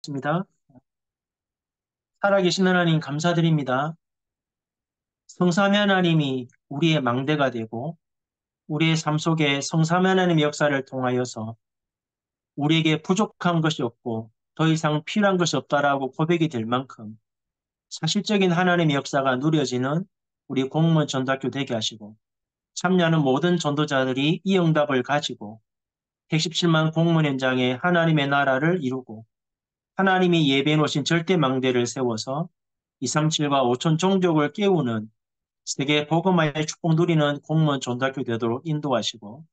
기도하겠습니다. 살아계신 하나님 감사드립니다. 성삼위 하나님이 우리의 망대가 되고 우리의 삶 속에 성삼위 하나님의 역사를 통하여서 우리에게 부족한 것이 없고 더 이상 필요한 것이 없다라고 고백이 될 만큼 사실적인 하나님의 역사가 누려지는 우리 공무원 전도학교 되게 하시고 참여하는 모든 전도자들이 이 응답을 가지고 117만 공무원 현장에 하나님의 나라를 이루고 하나님이 예배해 놓으신 절대 망대를 세워서 237과 5천 종족을 깨우는 세계 복음화의 축복 누리는 공무원 전도학교 되도록 인도하시고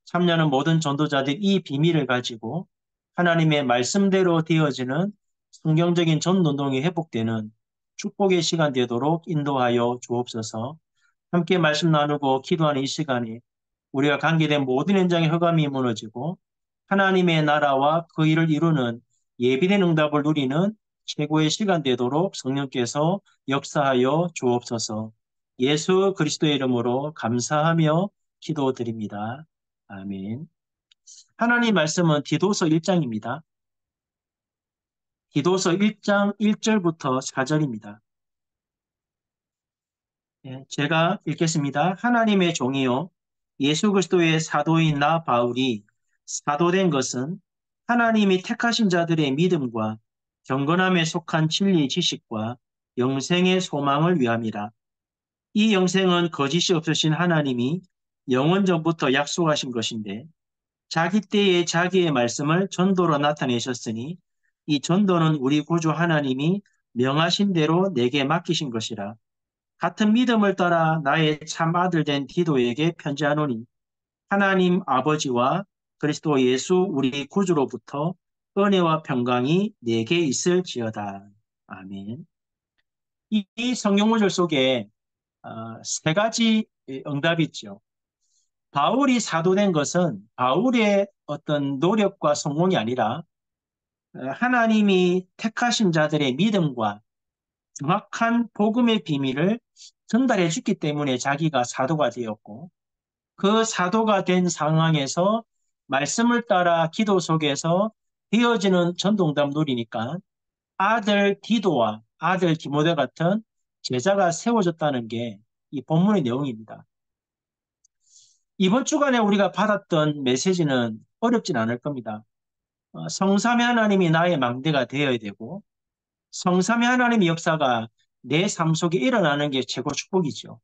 참여하는 모든 전도자들이 이 비밀을 가지고 하나님의 말씀대로 되어지는 성경적인 전도운동이 회복되는 축복의 시간 되도록 인도하여 주옵소서. 함께 말씀 나누고 기도하는 이 시간에 우리가 관계된 모든 현장의 흑암이 무너지고 하나님의 나라와 그 일을 이루는 예비된 응답을 누리는 최고의 시간 되도록 성령께서 역사하여 주옵소서. 예수 그리스도의 이름으로 감사하며 기도드립니다. 아멘. 하나님 말씀은 디도서 1장입니다. 디도서 1장 1절부터 4절입니다. 제가 읽겠습니다. 하나님의 종이요 예수 그리스도의 사도인 나 바울이 사도된 것은 하나님이 택하신 자들의 믿음과 경건함에 속한 진리의 지식과 영생의 소망을 위함이라. 이 영생은 거짓이 없으신 하나님이 영원 전부터 약속하신 것인데 자기 때에 자기의 말씀을 전도로 나타내셨으니 이 전도는 우리 구주 하나님이 명하신 대로 내게 맡기신 것이라. 같은 믿음을 따라 나의 참 아들 된 디도에게 편지하노니 하나님 아버지와 그리스도 예수 우리 구주로부터 은혜와 평강이 내게 있을지어다. 아멘. 이 성경 구절 속에 세 가지 응답이 있죠. 바울이 사도된 것은 바울의 어떤 노력과 성공이 아니라 하나님이 택하신 자들의 믿음과 정확한 복음의 비밀을 전달해 줬기 때문에 자기가 사도가 되었고 그 사도가 된 상황에서 말씀을 따라 기도 속에서 되어지는 전동답 누리니까 아들 디도와 아들 디모데 같은 제자가 세워졌다는 게 이 본문의 내용입니다. 이번 주간에 우리가 받았던 메시지는 어렵진 않을 겁니다. 성삼위 하나님이 나의 망대가 되어야 되고 성삼위 하나님의 역사가 내 삶 속에 일어나는 게 최고 축복이죠.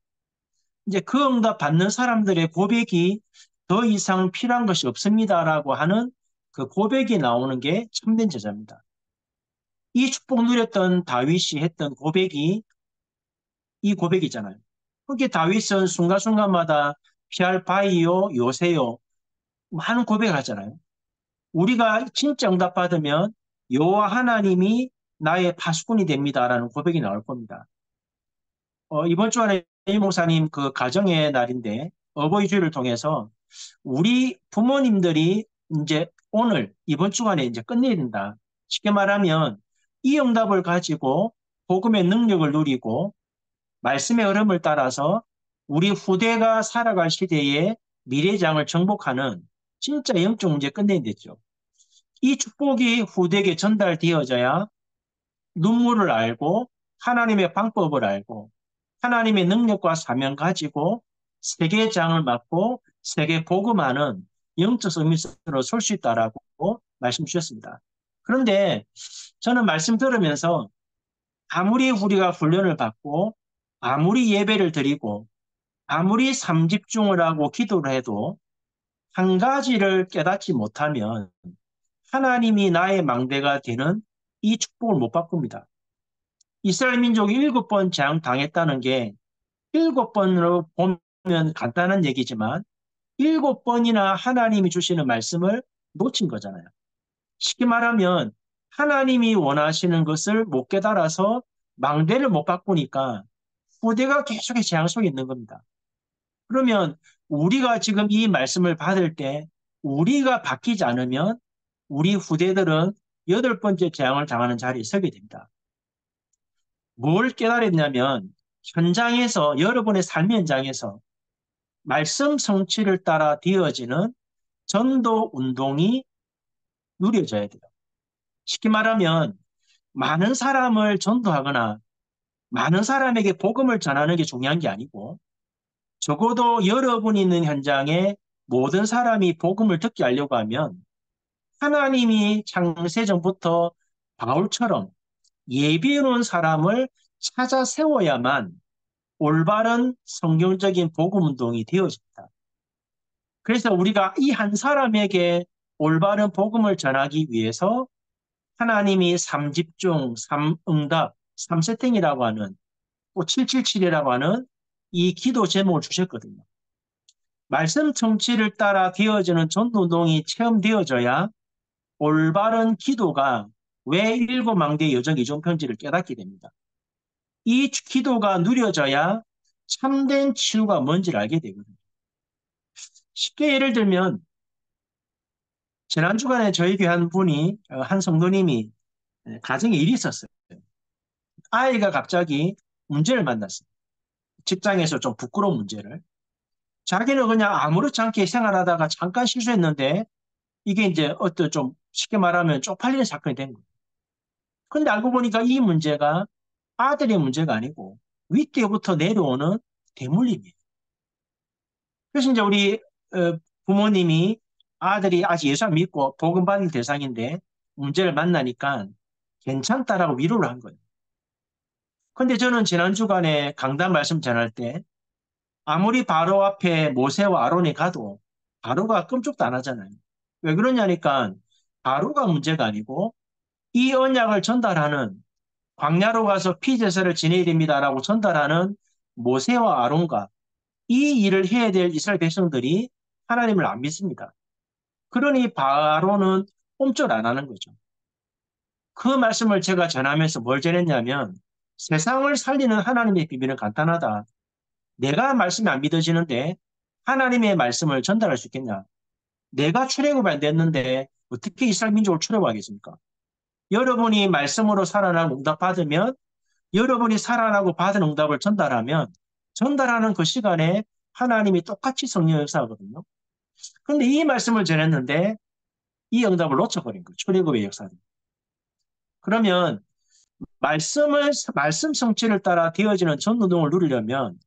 이제 그 응답 받는 사람들의 고백이 더 이상 필요한 것이 없습니다라고 하는 그 고백이 나오는 게 참된 제자입니다. 이 축복 누렸던 다윗이 했던 고백이 이 고백이잖아요. 그게 다윗은 순간순간마다 피할 바위요, 요새요, 많은 고백을 하잖아요. 우리가 진짜 응답 받으면 여호와 하나님이 나의 파수꾼이 됩니다라는 고백이 나올 겁니다. 이번 주안에 이 목사님 그 가정의 날인데 어버이 주일을 통해서 우리 부모님들이 이제 오늘 이번 주간에 이제 끝내야 된다. 쉽게 말하면 이 응답을 가지고 복음의 능력을 누리고 말씀의 흐름을 따라서 우리 후대가 살아갈 시대의 미래장을 정복하는 진짜 영적 문제 끝내야 되죠. 이 축복이 후대에게 전달되어져야 눈물을 알고 하나님의 방법을 알고 하나님의 능력과 사명 가지고 세계장을 맡고 세계 복음하는 영적 서밋으로 설 수 있다라고 말씀 주셨습니다. 그런데 저는 말씀 들으면서 아무리 우리가 훈련을 받고 아무리 예배를 드리고 아무리 삼집중을 하고 기도를 해도 한 가지를 깨닫지 못하면 하나님이 나의 망대가 되는 이 축복을 못 바꿉니다. 이스라엘 민족이 7번 재앙 당했다는 게 7번으로 보면 간단한 얘기지만 7번이나 하나님이 주시는 말씀을 놓친 거잖아요. 쉽게 말하면 하나님이 원하시는 것을 못 깨달아서 망대를 못 바꾸니까 후대가 계속해서 재앙 속에 있는 겁니다. 그러면 우리가 지금 이 말씀을 받을 때 우리가 바뀌지 않으면 우리 후대들은 8번째 재앙을 당하는 자리에 서게 됩니다. 뭘 깨달았냐면 현장에서 여러분의 삶의 현장에서 말씀 성취를 따라 되어지는 전도 운동이 누려져야 돼요. 쉽게 말하면 많은 사람을 전도하거나 많은 사람에게 복음을 전하는 게 중요한 게 아니고 적어도 여러분이 있는 현장에 모든 사람이 복음을 듣게 하려고 하면 하나님이 창세전부터 바울처럼 예비해 놓은 사람을 찾아 세워야만 올바른 성경적인 복음 운동이 되어집니다. 그래서 우리가 이 한 사람에게 올바른 복음을 전하기 위해서 하나님이 3집중, 3응답, 3세팅이라고 하는 또 777이라고 하는 이 기도 제목을 주셨거든요. 말씀 청취를 따라 되어지는 전도운동이 체험되어져야 올바른 기도가 왜 일곱망대의 여정 이종편지를 깨닫게 됩니다. 이 기도가 누려져야 참된 치유가 뭔지를 알게 되거든요. 쉽게 예를 들면 지난 주간에 저희 교회 한 분이 한 성도님이 가정에 일이 있었어요. 아이가 갑자기 문제를 만났어요. 직장에서 좀 부끄러운 문제를. 자기는 그냥 아무렇지 않게 생활하다가 잠깐 실수했는데 이게 이제 어떤 좀 쉽게 말하면 쪽팔리는 사건이 된 거예요. 근데 알고 보니까 이 문제가 아들의 문제가 아니고 윗대부터 내려오는 대물림이에요. 그래서 이제 우리 부모님이 아들이 아직 예수 안 믿고 복음 받을 대상인데 문제를 만나니까 괜찮다라고 위로를 한 거예요. 근데 저는 지난 주간에 강단 말씀 전할 때 아무리 바로 앞에 모세와 아론이 가도 바로가 끔찍도 안 하잖아요. 왜 그러냐니까 바로가 문제가 아니고 이 언약을 전달하는 광야로 가서 피제사를 지내야 됩니다라고 전달하는 모세와 아론과 이 일을 해야 될 이스라엘 백성들이 하나님을 안 믿습니다. 그러니 바로는 꼼짝 안 하는 거죠. 그 말씀을 제가 전하면서 뭘 전했냐면 세상을 살리는 하나님의 비밀은 간단하다. 내가 말씀이 안 믿어지는데 하나님의 말씀을 전달할 수 있겠냐? 내가 출애굽이 안 됐는데 어떻게 이스라엘 민족을 출애굽하겠습니까? 여러분이 말씀으로 살아나고 응답 받으면 여러분이 살아나고 받은 응답을 전달하면 전달하는 그 시간에 하나님이 똑같이 성령 역사하거든요. 그런데 이 말씀을 전했는데 이 응답을 놓쳐버린 거예요. 출애굽의 역사를. 그러면 말씀 성취를 따라 되어지는 전도동을 누리려면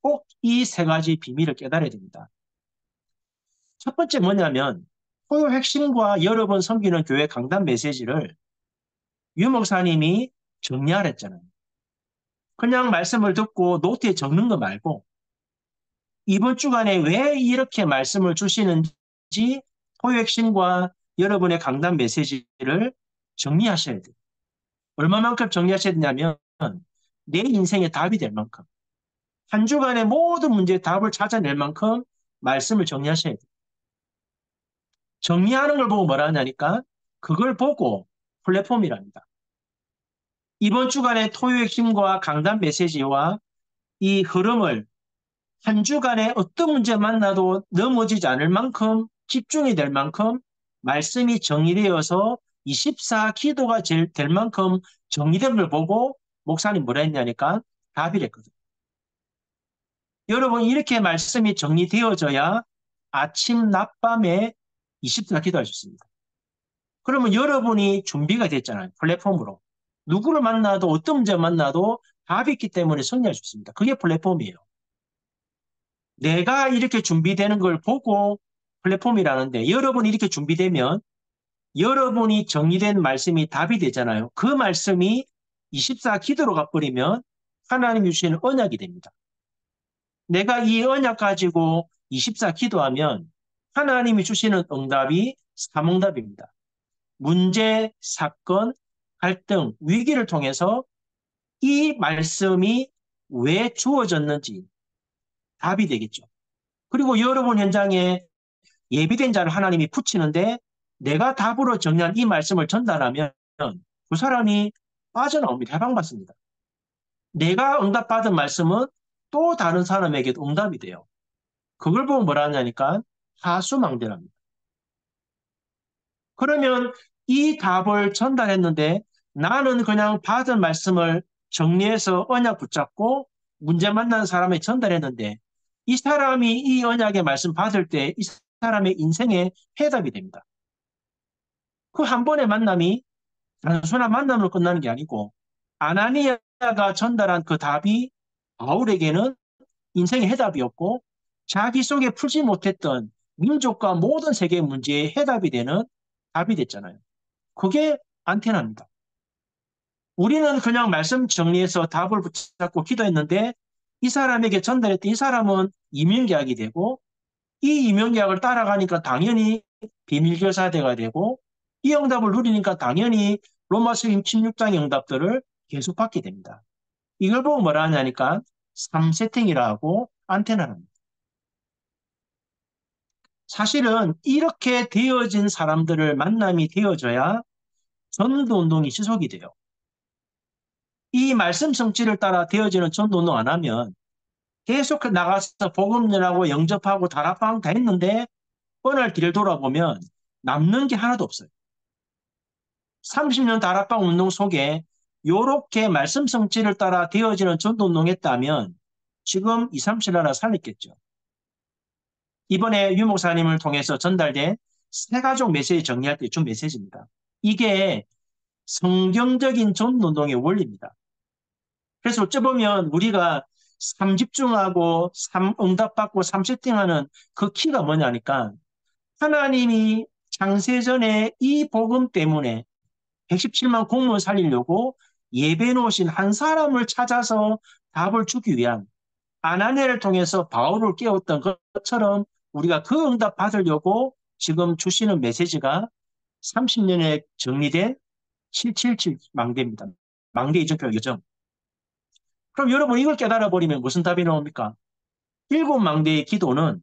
꼭 이 세 가지 비밀을 깨달아야 됩니다. 첫 번째 뭐냐면 포요 핵심과 여러 번 섬기는 교회 강단 메시지를 유 목사님이 정리하랬잖아요. 그냥 말씀을 듣고 노트에 적는 거 말고 이번 주간에 왜 이렇게 말씀을 주시는지 포요 핵심과 여러분의 강단 메시지를 정리하셔야 돼요. 얼마만큼 정리하셔야 되냐면 내 인생의 답이 될 만큼 한 주간의 모든 문제의 답을 찾아낼 만큼 말씀을 정리하셔야 돼요. 정리하는 걸 보고 뭐라 하냐니까 그걸 보고 플랫폼이랍니다. 이번 주간의 토요 핵심과 강단 메시지와 이 흐름을 한 주간에 어떤 문제 만나도 넘어지지 않을 만큼 집중이 될 만큼 말씀이 정리되어서 24 기도가 될 만큼 정리된 걸 보고 목사님 뭐라 했냐니까 답이랬거든요. 여러분 이렇게 말씀이 정리되어져야 아침, 낮밤에 24 기도할 수 있습니다. 그러면 여러분이 준비가 됐잖아요. 플랫폼으로. 누구를 만나도 어떤 문제 만나도 답이 있기 때문에 승리할 수 있습니다. 그게 플랫폼이에요. 내가 이렇게 준비되는 걸 보고 플랫폼이라는데 여러분이 이렇게 준비되면 여러분이 정리된 말씀이 답이 되잖아요. 그 말씀이 24 기도로 가버리면 하나님이 주시는 언약이 됩니다. 내가 이 언약 가지고 24 기도하면 하나님이 주시는 응답이 삼응답입니다. 문제, 사건, 갈등, 위기를 통해서 이 말씀이 왜 주어졌는지 답이 되겠죠. 그리고 여러분 현장에 예비된 자를 하나님이 붙이는데 내가 답으로 정리한 이 말씀을 전달하면 그 사람이 빠져나옵니다. 해방받습니다. 내가 응답받은 말씀은 또 다른 사람에게도 응답이 돼요. 그걸 보고 뭐라 하냐니까 하수망대랍니다. 그러면 이 답을 전달했는데 나는 그냥 받은 말씀을 정리해서 언약 붙잡고 문제 만나는 사람에 전달했는데 이 사람이 이 언약의 말씀 받을 때 이 사람의 인생에 해답이 됩니다. 그 한 번의 만남이 단순한 만남으로 끝나는 게 아니고 아나니아가 전달한 그 답이 바울에게는 인생의 해답이었고 자기 속에 풀지 못했던 민족과 모든 세계 문제의 해답이 되는 답이 됐잖아요. 그게 안테나입니다. 우리는 그냥 말씀 정리해서 답을 붙잡고 기도했는데 이 사람에게 전달했던 이 사람은 이민계약이 되고 이 이민계약을 따라가니까 당연히 비밀교사대가 되고 이 응답을 누리니까 당연히 로마서 16장의 응답들을 계속 받게 됩니다. 이걸 보고 뭐라 하냐니까 3세팅이라고 안테나는 사실은 이렇게 되어진 사람들을 만남이 되어져야 전도운동이 지속이 돼요. 이 말씀 성취를 따라 되어지는 전도운동 안 하면 계속 나가서 복음 전하고 영접하고 다락방 다 했는데 어느 날 뒤를 돌아보면 남는 게 하나도 없어요. 30년 다락방 운동 속에 이렇게 말씀 성취를 따라 되어지는 전도운동 했다면 지금 2, 3, 7 나라 살렸겠죠. 이번에 유 목사님을 통해서 전달된 세 가족 메시지 정리할 때 준 메시지입니다. 이게 성경적인 전도운동의 원리입니다. 그래서 어쩌보면 우리가 3집중하고 3응답받고 3세팅하는 그 키가 뭐냐니까 하나님이 창세전에 이 복음 때문에 117만 공무원 살리려고 예배 놓으신 한 사람을 찾아서 답을 주기 위한 아나니아를 통해서 바울을 깨웠던 것처럼 우리가 그 응답 받으려고 지금 주시는 메시지가 30년에 정리된 777 망대입니다. 망대 이정표 요정. 그럼 여러분 이걸 깨달아 버리면 무슨 답이 나옵니까? 일곱 망대의 기도는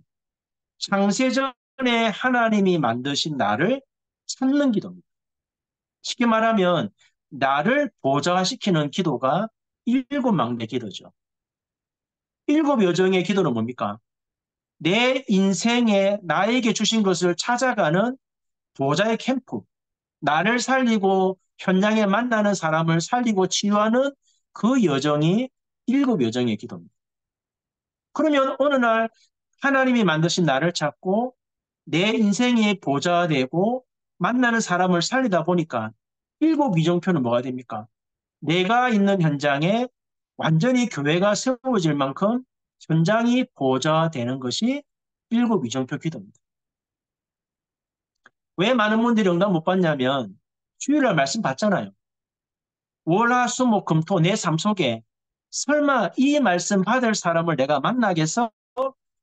창세전에 하나님이 만드신 나를 찾는 기도입니다. 쉽게 말하면 나를 보좌시키는 기도가 일곱 망대 기도죠. 일곱 여정의 기도는 뭡니까? 내 인생에 나에게 주신 것을 찾아가는 보좌의 캠프, 나를 살리고 현장에 만나는 사람을 살리고 치유하는 그 여정이 일곱 여정의 기도입니다. 그러면 어느 날 하나님이 만드신 나를 찾고 내 인생의 보좌가 되고 만나는 사람을 살리다 보니까 일곱 이정표는 뭐가 됩니까? 내가 있는 현장에 완전히 교회가 세워질 만큼 현장이 보좌되는 것이 일곱 이정표 기도입니다. 왜 많은 분들이 응답 못 받냐면 주일날 말씀 받잖아요. 월화수목금토 내 삶 속에 설마 이 말씀 받을 사람을 내가 만나겠어?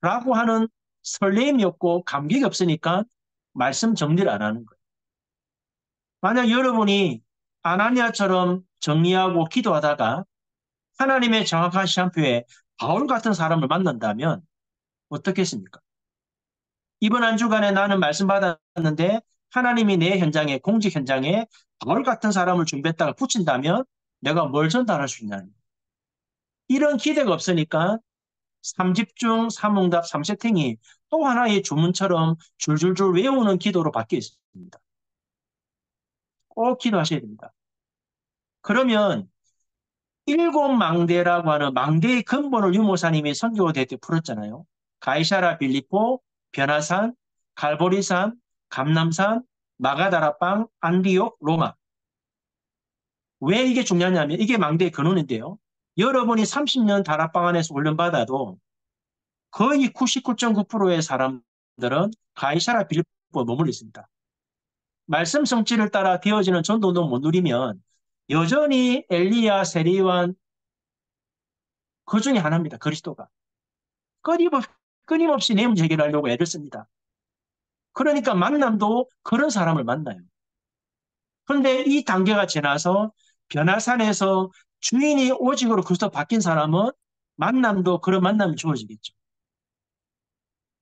라고 하는 설렘이 없고 감격이 없으니까 말씀 정리를 안 하는 거예요. 만약 여러분이 아나니아처럼 정리하고 기도하다가 하나님의 정확한 시간표에 바울 같은 사람을 만난다면 어떻겠습니까? 이번 한 주간에 나는 말씀 받았는데 하나님이 내 현장에 공직 현장에 바울 같은 사람을 준비했다가 붙인다면 내가 뭘 전달할 수 있냐는 이런 기대가 없으니까 3집중, 3응답, 3세팅이 또 하나의 주문처럼 줄줄줄 외우는 기도로 바뀌어 있습니다. 꼭 기도하셔야 됩니다. 그러면 일곱 망대라고 하는 망대의 근본을 유모사님이 선교 대회 때 풀었잖아요. 가이사라 빌리포, 변화산, 갈보리산, 감남산, 마가다라빵, 안디옥, 로마. 왜 이게 중요하냐면 이게 망대의 근원인데요. 여러분이 30년 다락방 안에서 훈련받아도 거의 99.9%의 사람들은 가이사라 빌리포에 머물러 있습니다. 말씀 성취를 따라 되어지는 전도도 못 누리면 여전히 엘리야, 세리완 그 중에 하나입니다. 그리스도가. 끊임없이 내 문제 해결하려고 애를 씁니다. 그러니까 만남도 그런 사람을 만나요. 그런데 이 단계가 지나서 변화산에서 주인이 오직으로 그리스도 바뀐 사람은 만남도 그런 만남이 주어지겠죠.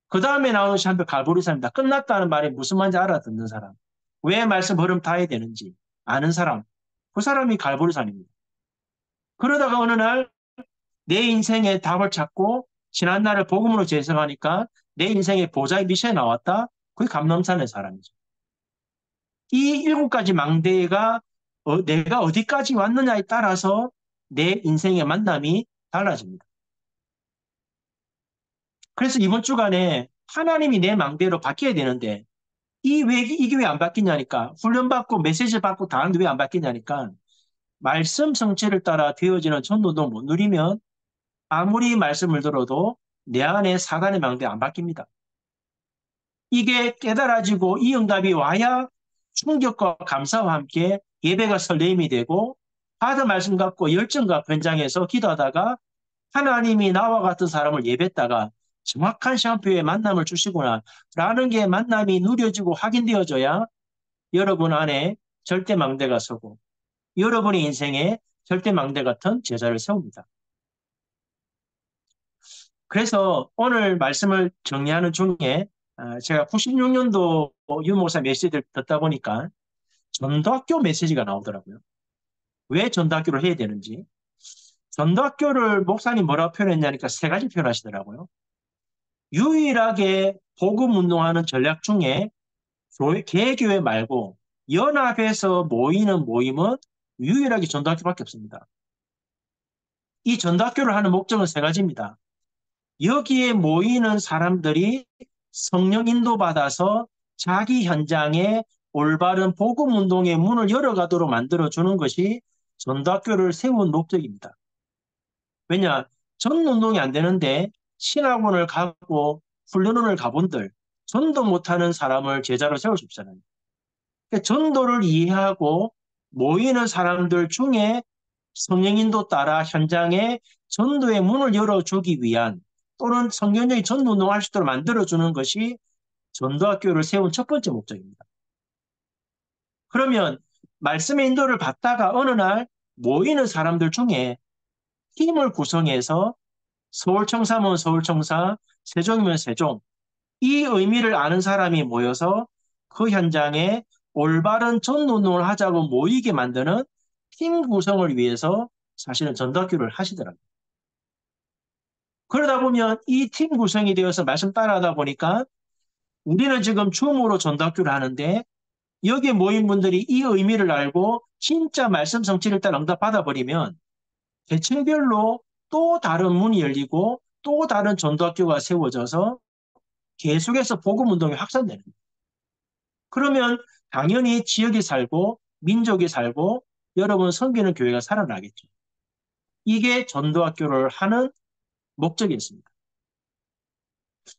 그 다음에 나오는 샴페 갈보리산입니다. 끝났다는 말이 무슨 말인지 알아듣는 사람. 왜 말씀 흐름 타야 되는지 아는 사람. 그 사람이 갈보리산입니다. 그러다가 어느 날 내 인생의 답을 찾고 지난날을 복음으로 재생하니까 내 인생의 보좌의 미션에 나왔다. 그게 감남산의 사람이죠. 이 일곱 가지 망대가 내가 어디까지 왔느냐에 따라서 내 인생의 만남이 달라집니다. 그래서 이번 주간에 하나님이 내 망대로 바뀌어야 되는데 이게 왜 안 바뀌냐니까. 훈련받고 메시지 받고 다 하는데 왜 안 바뀌냐니까. 말씀 성취를 따라 되어지는 전도도 못 누리면 아무리 말씀을 들어도 내 안에 사단의 망대 안 바뀝니다. 이게 깨달아지고 이 응답이 와야 충격과 감사와 함께 예배가 설레임이 되고 받은 말씀 갖고 열정과 변장해서 기도하다가 하나님이 나와 같은 사람을 예배했다가 정확한 시간표에 만남을 주시구나 라는 게 만남이 누려지고 확인되어져야 여러분 안에 절대 망대가 서고 여러분의 인생에 절대 망대 같은 제자를 세웁니다. 그래서 오늘 말씀을 정리하는 중에 제가 96년도 유목사 메시지를 듣다 보니까 전도학교 메시지가 나오더라고요. 왜 전도학교를 해야 되는지. 전도학교를 목사님 뭐라고 표현했냐니까 세 가지 표현하시더라고요. 유일하게 복음 운동하는 전략 중에 개교회 말고 연합해서 모이는 모임은 유일하게 전도학교밖에 없습니다. 이 전도학교를 하는 목적은 세 가지입니다. 여기에 모이는 사람들이 성령 인도받아서 자기 현장에 올바른 복음 운동의 문을 열어가도록 만들어주는 것이 전도학교를 세운 목적입니다. 왜냐? 전운동이 안 되는데 신학원을 가고 훈련원을 가본들 전도 못하는 사람을 제자로 세울 수 없잖아요. 그러니까 전도를 이해하고 모이는 사람들 중에 성령 인도 따라 현장에 전도의 문을 열어주기 위한 또는 성경적인 전도 운동을 할 수 있도록 만들어주는 것이 전도학교를 세운 첫 번째 목적입니다. 그러면 말씀의 인도를 받다가 어느 날 모이는 사람들 중에 팀을 구성해서 서울청사면 서울청사, 세종이면 세종, 이 의미를 아는 사람이 모여서 그 현장에 올바른 전도운동을 하자고 모이게 만드는 팀 구성을 위해서 사실은 전도학교를 하시더라고요. 그러다 보면 이 팀 구성이 되어서 말씀 따라하다 보니까 우리는 지금 줌으로 전도학교를 하는데 여기에 모인 분들이 이 의미를 알고 진짜 말씀 성취를 따라 응답 받아버리면 계층별로 또 다른 문이 열리고 또 다른 전도학교가 세워져서 계속해서 복음 운동이 확산되는 거예요. 그러면 당연히 지역이 살고 민족이 살고 여러분 섬기는 교회가 살아나겠죠. 이게 전도학교를 하는 목적이었습니다.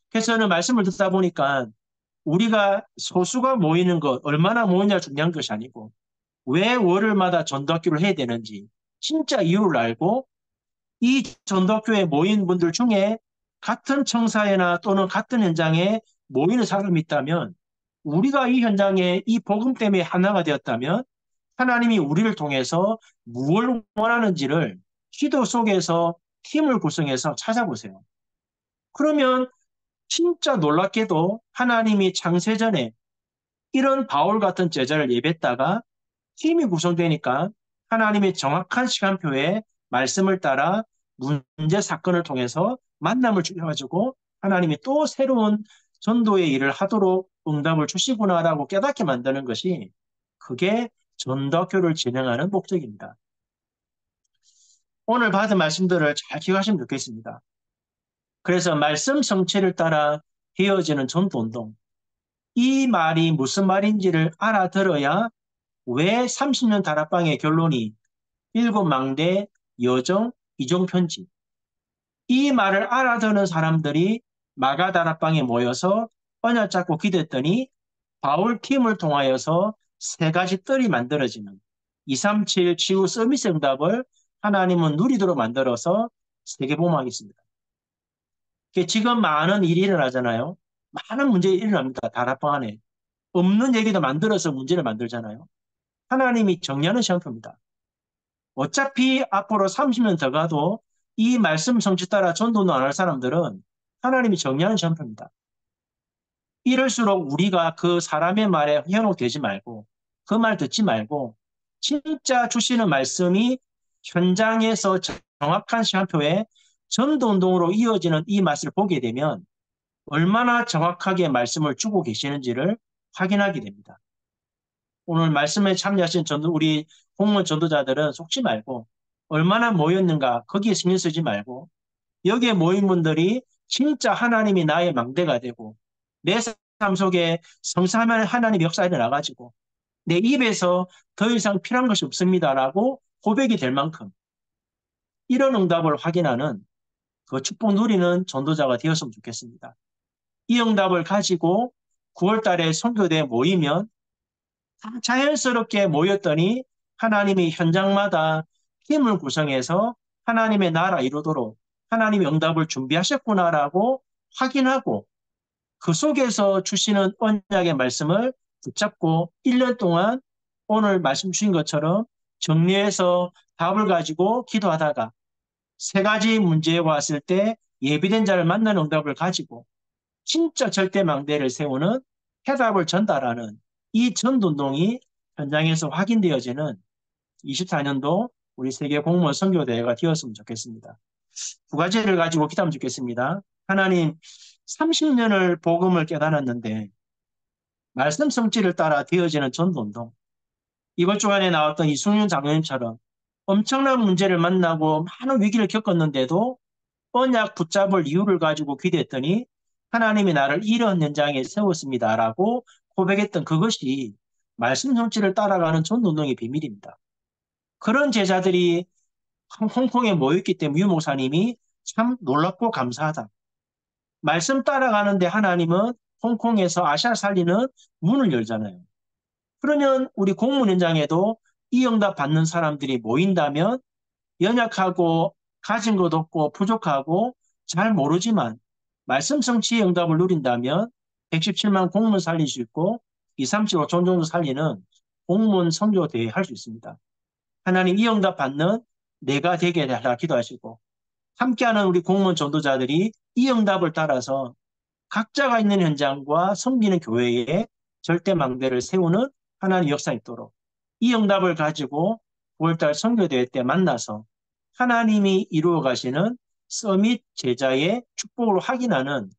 그래서 저는 말씀을 듣다 보니까 우리가 소수가 모이는 것, 얼마나 모이냐 중요한 것이 아니고 왜 월요일마다 전도학교를 해야 되는지 진짜 이유를 알고 이 전도학교에 모인 분들 중에 같은 청사회나 또는 같은 현장에 모이는 사람이 있다면 우리가 이 현장에 이 복음 때문에 하나가 되었다면 하나님이 우리를 통해서 무엇을 원하는지를 기도 속에서 팀을 구성해서 찾아보세요. 그러면 진짜 놀랍게도 하나님이 창세전에 이런 바울 같은 제자를 예배했다가 팀이 구성되니까 하나님의 정확한 시간표에 말씀을 따라 문제 사건을 통해서 만남을 주셔가지고 하나님이 또 새로운 전도의 일을 하도록 응답을 주시구나라고 깨닫게 만드는 것이 그게 전도교를 진행하는 목적입니다. 오늘 받은 말씀들을 잘 기억하시면 좋겠습니다. 그래서 말씀 성취를 따라 되어지는 전도운동. 이 말이 무슨 말인지를 알아들어야 왜 30년 다락방의 결론이 일곱 망대, 여정, 이종편지. 이 말을 알아듣는 사람들이 마가다락방에 모여서 언약 잡고 기도했더니 바울 팀을 통하여서 세 가지 뜰이 만들어지는 237 치유 서비스 응답을 하나님은 누리도록 만들어서 세계복음하겠습니다. 지금 많은 일이 일어나잖아요. 많은 문제가 일어납니다. 다락방 안에. 없는 얘기도 만들어서 문제를 만들잖아요. 하나님이 정리하는 시간표입니다. 어차피 앞으로 30년 더 가도 이 말씀 성취 따라 전도는 안 할 사람들은 하나님이 정리하는 시간표입니다. 이럴수록 우리가 그 사람의 말에 현혹되지 말고 그 말 듣지 말고 진짜 주시는 말씀이 현장에서 정확한 시간표에 전도운동으로 이어지는 이 맛을 보게 되면 얼마나 정확하게 말씀을 주고 계시는지를 확인하게 됩니다. 오늘 말씀에 참여하신 우리 공무원 전도자들은 속지 말고 얼마나 모였는가 거기에 신경 쓰지 말고 여기에 모인 분들이 진짜 하나님이 나의 망대가 되고 내 삶 속에 성삼한 하나님 역사에 나가지고 내 입에서 더 이상 필요한 것이 없습니다라고 고백이 될 만큼 이런 응답을 확인하는 그 축복 누리는 전도자가 되었으면 좋겠습니다. 이 응답을 가지고 9월 달에 선교대에 모이면 자연스럽게 모였더니 하나님이 현장마다 팀을 구성해서 하나님의 나라 이루도록 하나님의 응답을 준비하셨구나라고 확인하고 그 속에서 주시는 언약의 말씀을 붙잡고 1년 동안 오늘 말씀 주신 것처럼 정리해서 답을 가지고 기도하다가 세 가지 문제에 왔을 때 예비된 자를 만나는 응답을 가지고 진짜 절대망대를 세우는 해답을 전달하는 이 전도운동이 현장에서 확인되어지는 24년도 우리 세계 공무원 선교대회가 되었으면 좋겠습니다. 두 가지를 가지고 기도하면 좋겠습니다. 하나님, 30년을 복음을 깨달았는데 말씀 성취를 따라 되어지는 전도운동. 이번 주간에 나왔던 이승윤 장로님처럼 엄청난 문제를 만나고 많은 위기를 겪었는데도 언약 붙잡을 이유를 가지고 기도했더니 하나님이 나를 이런 현장에 세웠습니다라고 고백했던 그것이 말씀 성취를 따라가는 전도운동의 비밀입니다. 그런 제자들이 홍콩에 모였기 때문에 유 목사님이 참 놀랍고 감사하다. 말씀 따라가는데 하나님은 홍콩에서 아시아 살리는 문을 열잖아요. 그러면 우리 공문 현장에도 이 응답 받는 사람들이 모인다면 연약하고 가진 것 없고 부족하고 잘 모르지만 말씀 성취의 응답을 누린다면 117만 공문 살릴 수 있고 2, 35촌 정도 살리는 공문 선교대회 할 수 있습니다. 하나님 이 응답 받는 내가 되게 해달라 기도하시고 함께하는 우리 공무원 전도자들이 이 응답을 따라서 각자가 있는 현장과 섬기는 교회에 절대망대를 세우는 하나님의 역사 있도록 이 응답을 가지고 9월달 선교대회 때 만나서 하나님이 이루어 가시는 서밋 제자의 축복을 확인하는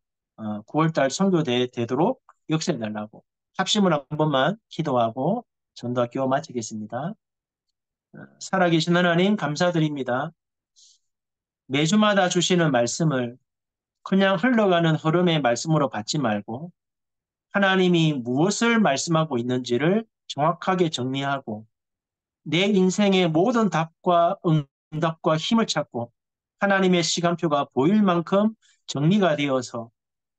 9월달 선교대회 되도록 역사해 달라고 합심을 한 번만 기도하고 전도학교 마치겠습니다. 살아계신 하나님 감사드립니다. 매주마다 주시는 말씀을 그냥 흘러가는 흐름의 말씀으로 받지 말고 하나님이 무엇을 말씀하고 있는지를 정확하게 정리하고 내 인생의 모든 답과 응답과 힘을 찾고 하나님의 시간표가 보일 만큼 정리가 되어서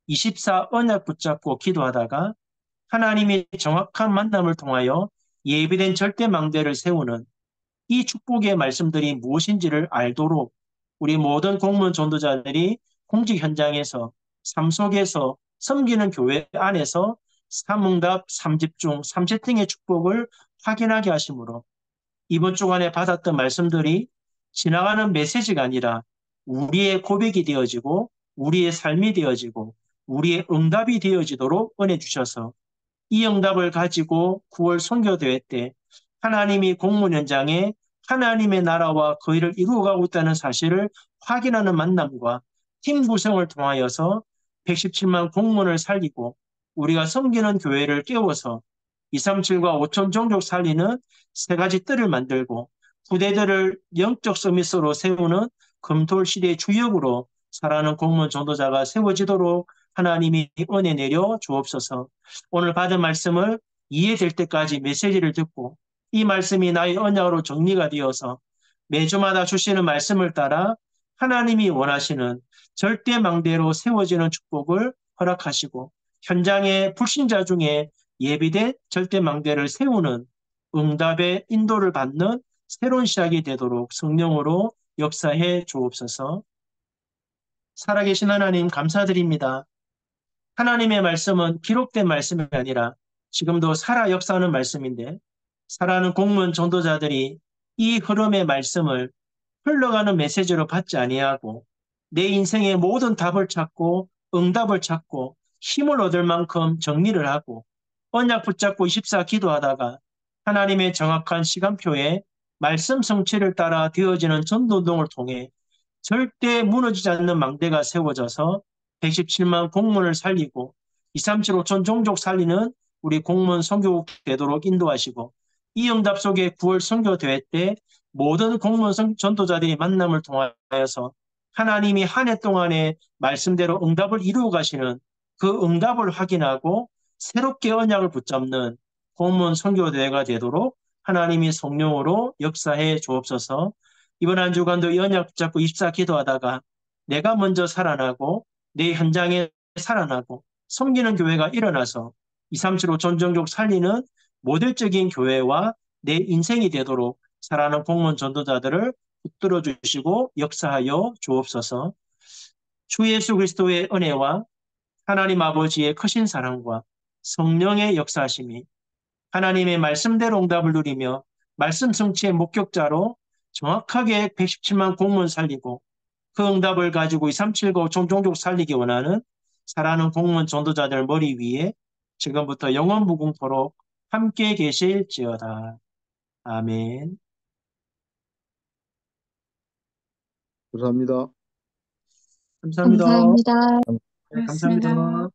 24 언약 붙잡고 기도하다가 하나님의 정확한 만남을 통하여 예비된 절대망대를 세우는 이 축복의 말씀들이 무엇인지를 알도록 우리 모든 공무원 전도자들이 공직 현장에서 삶 속에서 섬기는 교회 안에서 삼응답, 삼집중, 삼세팅의 축복을 확인하게 하시므로 이번 주간에 받았던 말씀들이 지나가는 메시지가 아니라 우리의 고백이 되어지고 우리의 삶이 되어지고 우리의 응답이 되어지도록 은혜 주셔서 이 응답을 가지고 9월 선교대회 때 하나님이 공문 현장에 하나님의 나라와 그 일을 이루어가고 있다는 사실을 확인하는 만남과 팀 구성을 통하여서 117만 공문을 살리고 우리가 섬기는 교회를 깨워서 237과 5천 종족 살리는 세 가지 뜰을 만들고 부대들을 영적 서밋으로 세우는 금토일 시대의 주역으로 살아가는 공무원 전도자가 세워지도록 하나님이 은혜 내려 주옵소서. 오늘 받은 말씀을 이해될 때까지 메시지를 듣고 이 말씀이 나의 언약으로 정리가 되어서 매주마다 주시는 말씀을 따라 하나님이 원하시는 절대망대로 세워지는 축복을 허락하시고 현장의 불신자 중에 예비된 절대망대를 세우는 응답의 인도를 받는 새로운 시작이 되도록 성령으로 역사해 주옵소서. 살아계신 하나님 감사드립니다. 하나님의 말씀은 기록된 말씀이 아니라 지금도 살아 역사하는 말씀인데 살아가는 공무원 전도자들이 이 흐름의 말씀을 흘러가는 메시지로 받지 아니하고 내 인생의 모든 답을 찾고 응답을 찾고 힘을 얻을 만큼 정리를 하고 언약 붙잡고 24 기도하다가 하나님의 정확한 시간표에 말씀 성취를 따라 되어지는 전도운동을 통해 절대 무너지지 않는 망대가 세워져서 117만 공무원을 살리고 2, 3, 7, 5천 종족 살리는 우리 공무원 선교국 되도록 인도하시고 이 응답 속에 9월 선교대회 때 모든 공무원 전도자들이 만남을 통하여서 하나님이 한 해 동안의 말씀대로 응답을 이루어 가시는 그 응답을 확인하고 새롭게 언약을 붙잡는 공문 선교대회가 되도록 하나님이 성령으로 역사해 주옵소서. 이번 한 주간도 이 언약 붙잡고 24 기도하다가 내가 먼저 살아나고 내 현장에 살아나고 섬기는 교회가 일어나서 2, 3, 7, 5 전정족 살리는 모델적인 교회와 내 인생이 되도록 살아가는 공무원 전도자들을 붙들어 주시고 역사하여 주옵소서. 주 예수 그리스도의 은혜와 하나님 아버지의 크신 사랑과 성령의 역사하심이 하나님의 말씀대로 응답을 누리며 말씀 성취의 목격자로 정확하게 117만 공무원 살리고 그 응답을 가지고 2379 종종족 살리기 원하는 사랑하는 공무원 전도자들 머리 위에 지금부터 영원 무궁토록 함께 계실지어다. 아멘. 감사합니다. 감사합니다. 감사합니다. 네, 감사합니다. 고맙습니다.